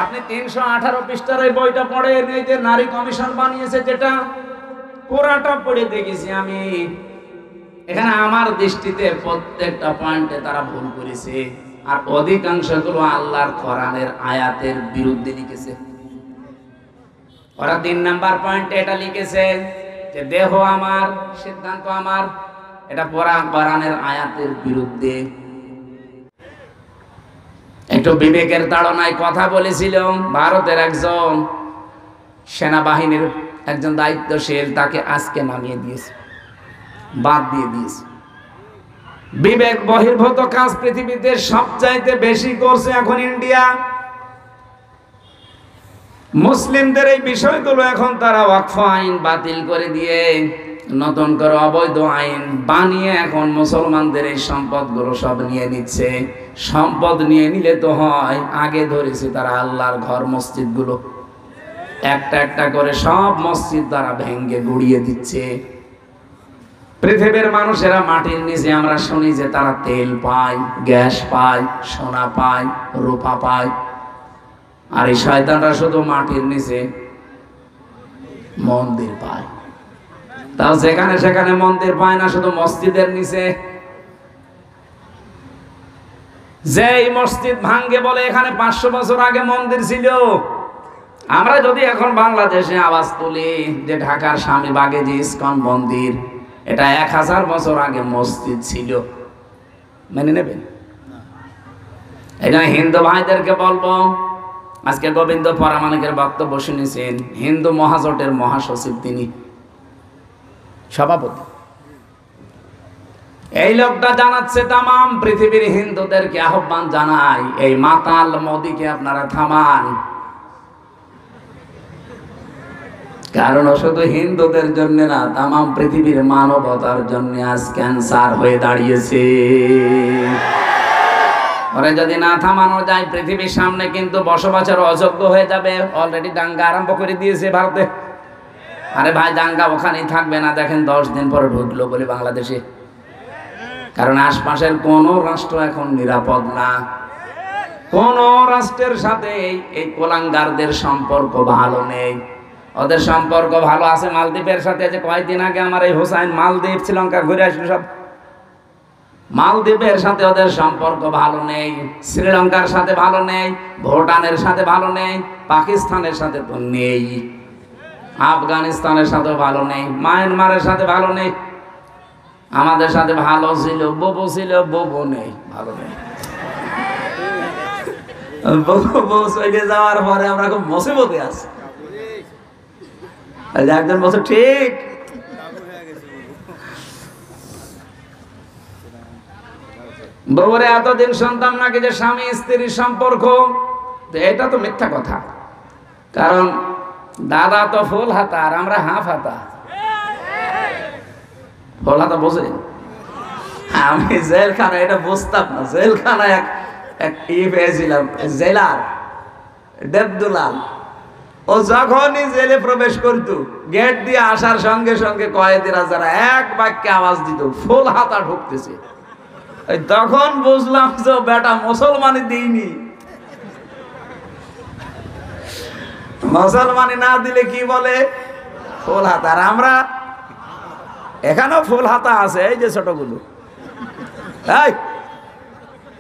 আপনি 318 পৃষ্ঠার এই বইটা পড়েন, এই যে নারী কমিশন বানিয়েছে যেটা, পুরাটা পড়ে দেখেছি আমি। এখানে আমার দৃষ্টিতে প্রত্যেকটা পয়েন্টে তারা ভুল করেছে, আর অধিকাংশগুলো আল্লাহর কোরআনের আয়াতের বিরুদ্ধে লিখেছে। ওরা 3 নাম্বার পয়েন্টে এটা লিখেছে যে দেহ আমার, সিদ্ধান্ত আমার। এটা কোরআনের আয়াতের বিরুদ্ধে। একটু বিবেকের তাড়নায় কথা বলেছিল। ভারতের একজন সেনাবাহিনীর একজন দায়িত্বশীল, তাকে আজকে নামিয়ে দিয়েছে, বাদ দিয়ে দিয়েছে। বিবেক বহির্ভূত কাজ পৃথিবীতে সবচাইতে বেশি করছে এখন ইন্ডিয়া। মুসলিমদের এই বিষয়গুলো এখন তারা ওয়াকফ আইন বাতিল করে দিয়ে নতুন করে অবৈধ আইন বানিয়ে এখন মুসলমানদের এই সম্পদগুলো সব নিয়ে নিচ্ছে। সম্পদ নিয়ে নিলে তো হয়, আগে ধরেছে তারা আল্লাহর ঘর মসজিদগুলো, একটা একটা করে সব মসজিদ তারা ভেঙ্গে গুড়িয়ে দিচ্ছে। পৃথিবীর মানুষেরা মাটির নিচে আমরা শুনি যে তারা তেল পায়, গ্যাস পায়, সোনা পায়, রূপা পায়, আর এই শয়তানরা শুধু মাটির নিচে মন্দির পায়। তাও যেখানে সেখানে মন্দির পায় না, শুধু মসজিদের নিচে। যে মসজিদ ভাঙ্গে বলে এখানে 500 বছর আগে মন্দির ছিল। আমরা যদি এখন বাংলাদেশে আওয়াজ তুলি যে ঢাকার স্বামীবাগে যে ইস্কন মন্দির, এটা 1000 বছর আগে মসজিদ ছিল, মেনে নেবেন? এই জন্য হিন্দু ভাইদেরকে বলবো, আজকে গোবিন্দ পরামানিকের বক্তব্য শুনেছেন, হিন্দু মহাজোটের মহাসচিব তিনি, সভাপতি। এই লোকটা জানাচ্ছে তামাম পৃথিবীর হিন্দুদেরকে আহ্বান জানাই, এই মাতাল মোদিকে আপনারা থামান। কারণ শুধু হিন্দুদের জন্য না, তামাম পৃথিবীর মানবতার জন্য আজ ক্যান্সার হয়ে দাঁড়িয়েছে। ওরে যদি না থামানো যায়, পৃথিবীর সামনে কিন্তু বসবাসের অযোগ্য হয়ে যাবে। অলরেডি দাঙ্গা আরম্ভ করে দিয়েছে ভারতে। আরে ভাই, দাঙ্গা ওখানেই থাকবে না, দেখেন 10 দিন পরে ঢুকলো বলে বাংলাদেশে। কারণ আশপাশের কোন রাষ্ট্র এখন নিরাপদ না। কোন রাষ্ট্রের সাথে এই কোলাঙ্গারদের সম্পর্ক ভালো নেই। ওদের সম্পর্ক ভালো আছে মালদ্বীপের সাথে। যে কয়েকদিন আগে আমার এই হোসাইন মালদ্বীপ শ্রীলঙ্কা ঘুরে আসলো, সব মালদ্বীপের সাথে ওদের সম্পর্ক ভালো নেই, শ্রীলঙ্কার সাথে ভালো নেই, ভুটানের সাথে ভালো নেই, পাকিস্তানের সাথে তো নেই, আফগানিস্তানের সাথে ভালো নেই, মায়ানমারের সাথে ভালো নেই। আমাদের সাথে ভালো ছিল, ববু ছিল, ববু নেই, ভালো নেই। ববু চলে যাওয়ার পরে আমরা খুব মুসিবতে আছি। একজন বছর ঠিক বউরে এতদিন শুনতাম নাকি যে স্বামী স্ত্রীর সম্পর্ক, এটা তো মিথ্যা কথা। কারণ দাদা তো ফুল হাতা আর আমরা হাফ হাতা। ফুল হাতা বোঝে? আমি জেলখানা এটা বুঝতাম না। জেলখানায় এক পেয়েছিলাম, জেলার দেবদুলাল। ও যখনই জেলে প্রবেশ করত, গেট দিয়ে আসার সঙ্গে সঙ্গে কয়েদিরা যারা এক বাক্যে আওয়াজ দিত, ফুল হাতা ঢুকতেছে। তখন বুঝলাম যে বেটা মুসলমানি দিইনি। মুসলমানি না দিলে কি বলে? ফুল হাতা। আর আমরা এখানেও ফুল হাতা আছে, এই যে ছোটগুলো।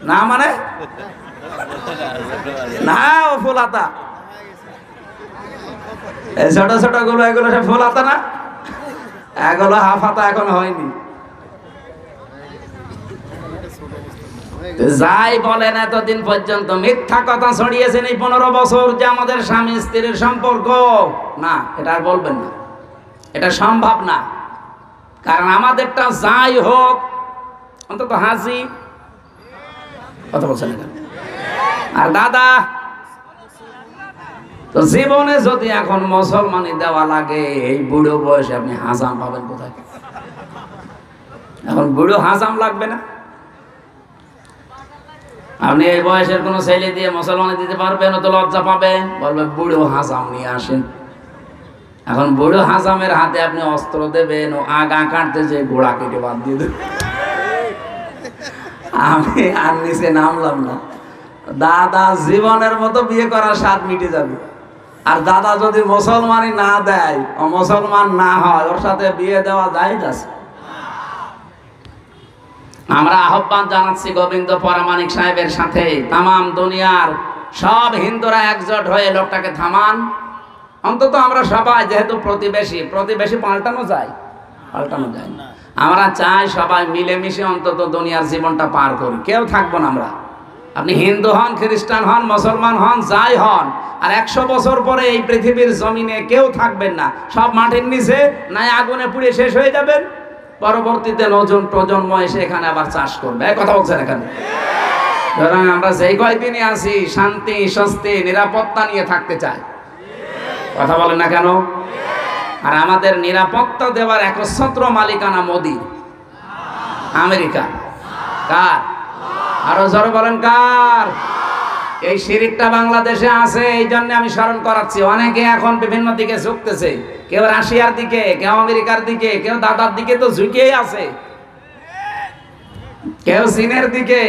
না মানে না, ও ফুল হাতা। এই ছোট ছোট গুলো, এগুলো সব ফুল হাতা না, এগুলো হাফ হাতা এখন হয়নি। যাই বলেন, এতদিন পর্যন্ত মিথ্যা কথা ছড়িয়েছেন এই 15 বছর যে আমাদের স্বামী স্ত্রীর সম্পর্ক না, এটা আর বলবেন না, এটা সম্ভব না। কারণ আমাদেরটা যাই হোক, অন্তত হাসি কথা বলছেন না। আর দাদা তো জীবনে যদি এখন মুসলমানি দেওয়া লাগে, এই বুড়ো বয়সে আপনি হাজাম পাবেন কোথায়? এখন বুড়ো হাজাম লাগবে না। আপনি এই বয়সের কোন ছেলে দিয়ে মুসলমানি দিতে পারবেন? তো লজ্জা পাবে, বলবে বুড়ো হাজাম নিয়ে আসেন। এখন বুড়ো হাজামের হাতে আপনি অস্ত্র দেবেন, ও আগা কাটতে যে গোড়া কেটে বাদ দিয়ে দেবেন। আমি আর নিচে নামলাম না, দাদা জীবনের মতো বিয়ে করার স্বাদ মিটে যাবে। আর দাদা যদি মুসলমানই না দেয়, ও মুসলমান না হয়, ওর সাথে বিয়ে দেওয়া যায় না। আমরা আহ্বান জানাচ্ছি গোবিন্দ পরামানিক সাহেবের সাথে, তামাম দুনিয়ার সব হিন্দুরা একজোট হয়ে লোকটাকে থামান। অন্তত আমরা সবাই, যেহেতু প্রতিবেশী পাল্টানো যায় না। আমরা চাই সবাই মিলেমিশে অন্তত দুনিয়ার জীবনটা পার করি। কেউ থাকবো না আমরা, আপনি হিন্দু হন, খ্রিস্টান হন, মুসলমান হন, যাই হন, আর 100 বছর পরে এই পৃথিবীর জমিনে কেউ থাকবেন না। সব মাটির নিচে নাই আগুনে পুড়ে শেষ হয়ে যাবেন। পরবর্তীতে নতুন প্রজন্ম এসে এখানে আবার চাষ করবে। এই কথা বলছেন এখানে। সুতরাং আমরা যেই কয়দিনই আছি শান্তি, স্বস্তি, নিরাপত্তা নিয়ে থাকতে চাই। কথা বলেন না কেন? আর আমাদের নিরাপত্তা দেওয়ার একচ্ছত্র মালিকানা মোদি, আমেরিকা। কার? আরো জোরে বলেন কার? এই শিরিকটা বাংলাদেশে আছে, এই জন্য আমি স্মরণ করাচ্ছি। অনেকে এখন বিভিন্ন দিকে ঝুঁকতেছে, কেউ রাশিয়ার দিকে, কেউ আমেরিকার দিকে, কেউ দাদার দিকে তো ঝুঁকেই আছে, কেউ চীনের দিকে।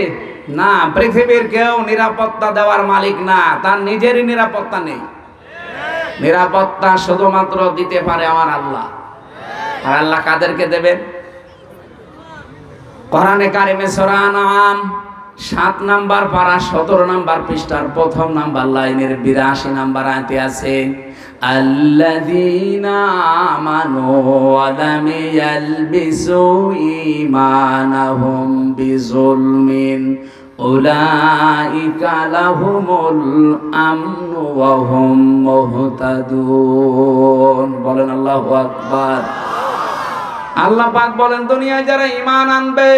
না, পৃথিবীর কেউ নিরাপত্তা দেওয়ার মালিক না, তার নিজেরই নিরাপত্তা নেই। নিরাপত্তা শুধুমাত্র দিতে পারে আমার আল্লাহ। আর আল্লাহ কাদেরকে দেবেন? কোরআনে কারিমে সূরা আনআম 7 নাম্বার পারা 17 নাম্বার পৃষ্ঠার 1ম নাম্বার লাইনের 82 নাম্বার আয়াতে আছে, আল্লাযীনা আমানু ওয়া লাম ইয়ালবিসু ঈমানাহুম বিযুলমিন উলাইকা লাহুমুল আমনু ওয়া হুম মুহতাদুন। বলেন আল্লাহু আকবার। আল্লাহ পাক বলেন, দুনিয়ায় যারা ঈমান আনবে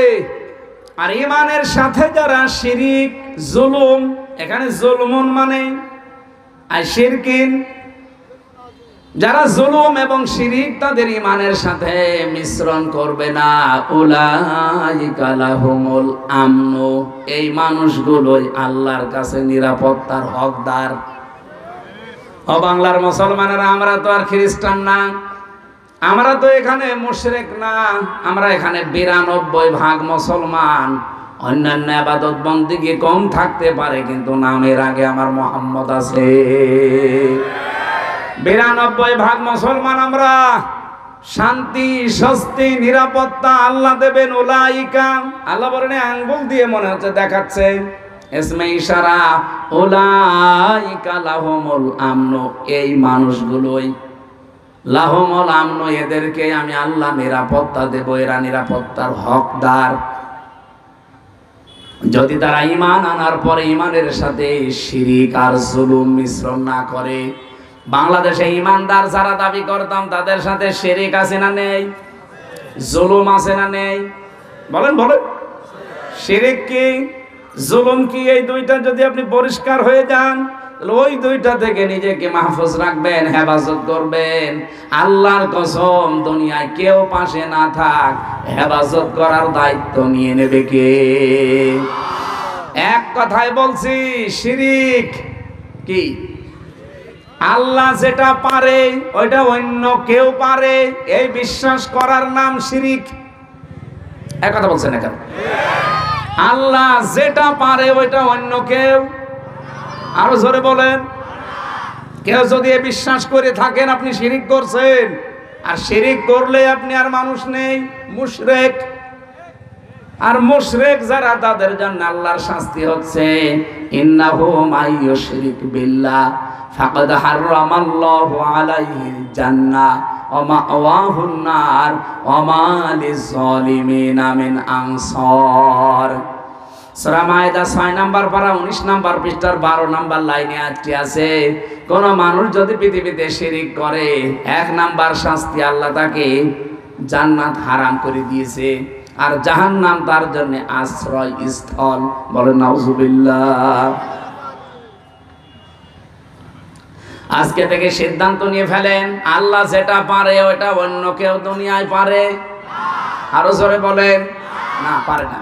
আর ঈমানের সাথে যারা শিরিক, জুলুম, এখানে জুলমুন মানে আর শিরকিন, যারা জুলুম এবং শিরিক তাদের ঈমানের সাথে মিশ্রণ করবে না, উলাইকা লাহুমুল আমনু, এই মানুষগুলোই আল্লাহর কাছে নিরাপত্তার হকদার। ও বাংলার মুসলমানেরা, আমরা তো আর খ্রিস্টান না, আমরা তো এখানে মুশরিক না, আমরা এখানে 92% মুসলমান। অন্যান্য ইবাদত বন্দেগী কম থাকতে পারে, কিন্তু নামের আগে আমার মুহাম্মদ আছে। 92% মুসলমান আমরা। শান্তি, স্বস্তি, নিরাপত্তা আল্লাহ দেবেন। উলাইকা, আল্লাহ বলেন আঙ্গুল দিয়ে মনে হচ্ছে দেখাচ্ছে, ইসমে ইশারা, উলাইকা লাহুমুল আমনু, এই মানুষগুলোই লাহুমুল আমনু, এদেরকে আমি আল্লাহ নিরাপত্তা দেব, এরা নিরাপত্তার হকদার। যদি তারা ঈমান আনার পরে ঈমানের সাথে শিরিক আর জুলুম মিশ্রণ না করে। বাংলাদেশে ঈমানদার যারা দাবি করতাম, তাদের সাথে শিরিক আছে না নেই? জুলুম আছে না নেই? বলেন বলেন। শিরিক কি, জুলুম কি, এই দুইটা যদি আপনি পরিষ্কার হয়ে যান, ওই দুইটা থেকে নিজেকে মাহফুজ রাখবেন, হেফাজত করবেন। আল্লাহর কসম, দুনিয়ায় কেউ পাশে না থাক, হেফাজত করার দায়িত্ব নিয়ে নেবে কে? এক কথায় বলছি, শিরিক কি? আল্লাহ যেটা পারে ওইটা অন্য কেউ পারে, এই বিশ্বাস করার নাম শিরিক। এক কথা বলছেন না কেন? আল্লাহ যেটা পারে ওইটা অন্য কেউ, আরো জোরে বলেন। কেউ যদি বিশ্বাস করে থাকেন আপনি শিরিক করছেন, আর শিরিক করলে আপনি আর মানুষ নেই, মুশরিক। আর মুশরিক যারা, তাদের জন্য আল্লাহর শাস্তি হচ্ছে, ইন্নাহু মাইয়ুশরিক বিল্লাহ ফাকাদ হারামাল্লাহু আলাইহিল জান্নাহ ওয়া মাওয়াহুন নার ওয়া মা লিয-যালিমিনা মিন আনসার। সূরা মায়েদা 6 নাম্বার পারা 19 নাম্বার পৃষ্ঠার 12 নাম্বার লাইনে আয়াতটি আছে, কোন মানুষ যদি পৃথিবীতে শিরিক করে, 1 নাম্বার শাস্তি, আল্লাহ তাকে জান্নাত হারাম করে দিয়েছে, আর জাহান্নাম তার জন্য আশ্রয় স্থল। বলেন নাউজুবিল্লাহ। আজকে থেকে সিদ্ধান্ত নিয়ে ফেলেন, আল্লাহ যেটা পারে ওটা অন্য কেউ দুনিয়ায় পারে? আরো জোরে বলেন, না পারে না।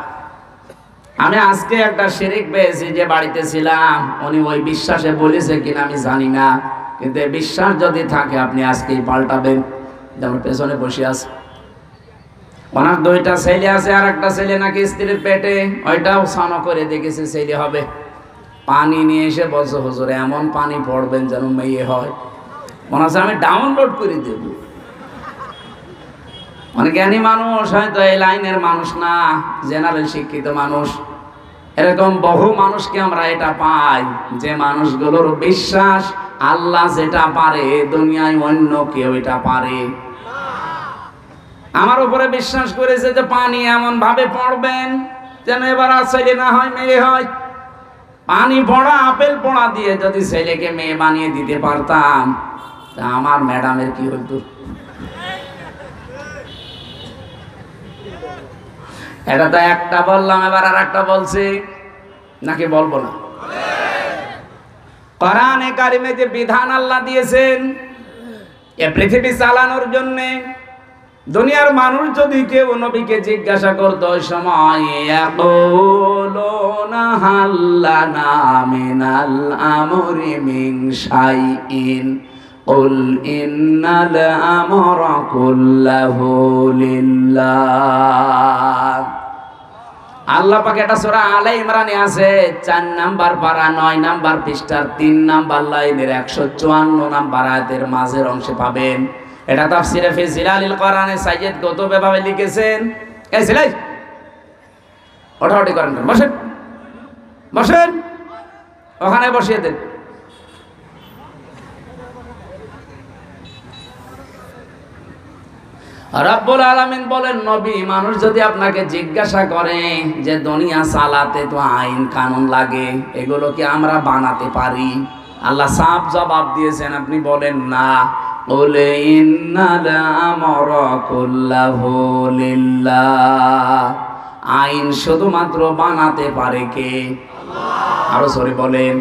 আমি আজকে একটা শিরিক পেয়েছি, যে বাড়িতে ছিলাম, উনি ওই বিশ্বাসে বলেছে কিনা আমি জানি না, কিন্তু বিশ্বাস যদি থাকে আপনি আজকেই পাল্টাবেন। যেমন পেছনে বসে আছে, ওনার 2টা ছেলে আছে, আর একটা ছেলে নাকি স্ত্রীর পেটে, ওইটাও সানো করে দেখেছে ছেলে হবে। পানি নিয়ে এসে বলছে হুজুর এমন পানি পড়বেন যেন মেয়ে হয়। মনে হচ্ছে আমি ডাউনলোড করে দেব। অনেক জ্ঞানী মানুষ, হয়তো এই লাইনের মানুষ না, জেনারেল শিক্ষিত মানুষ, এরকম বহু মানুষকে আমরা এটা পাই যে মানুষগুলোর বিশ্বাস আল্লাহ যেটা পারে দুনিয়ায় অন্য কেউ এটা পারে। আমার উপরে বিশ্বাস করেছে যে পানি এমন ভাবে পড়বেন যেন এবার আর ছেলে না হয় মেয়ে হয়। পানি পড়া আপেল পড়া দিয়ে যদি ছেলেকে মেয়ে বানিয়ে দিতে পারতাম তা আমার ম্যাডামের কি হইতো। এটা তো একটা বললাম, এবার আর একটা বলছি, নাকি বলবো না? কোরআনে কারিমে যে বিধান আল্লাহ দিয়েছেন এ পৃথিবী চালানোর জন্য, দুনিয়ার মানুষ যদি কেউ নবীকে জিজ্ঞাসা করতো ওই সময় ইয়াকুলুনা হাল্লানা মিনাল আমরি মিন শাইইন কুল ইন্নাল আমরা কুল্লাহু লিল্লাহ। আল্লাহ পাক এটা সূরা আলে ইমরানে আছে 4 নাম্বার পারা 9 নাম্বার পৃষ্ঠার 3 নাম্বার লাইনের 154 নাম্বার আয়াতের মাঝের অংশে পাবেন। এটা তাফসিরে ফি জিলালিল কোরআনে সাইয়্যিদ কুতুব এভাবে লিখেছেন। এই ছেলে ওঠাউঠি করেন, বসেন বসেন, ওখানে বসিয়ে দেন। রব্বুল আলামিন বলেন নবী, মানুষ যদি আপনাকে জিজ্ঞাসা করে যে দুনিয়া চালাতে তো আইন কানুন লাগে, এগুলো কি আমরা বানাতে পারি? আল্লাহ সাফ জবাব দিয়েছেন, আপনি বলেন না। বলে ইন্নাল আমরা কুল্লাহু লিল্লাহ। আইন শুধুমাত্র বানাতে পারে কে? আল্লাহ। আরো সরি বলেন।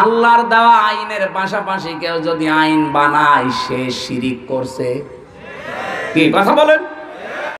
আল্লাহর দেওয়া আইনের পাশাপাশি কেউ যদি আইন বানায় সে শিরিক করছে। কি কথা বলেন?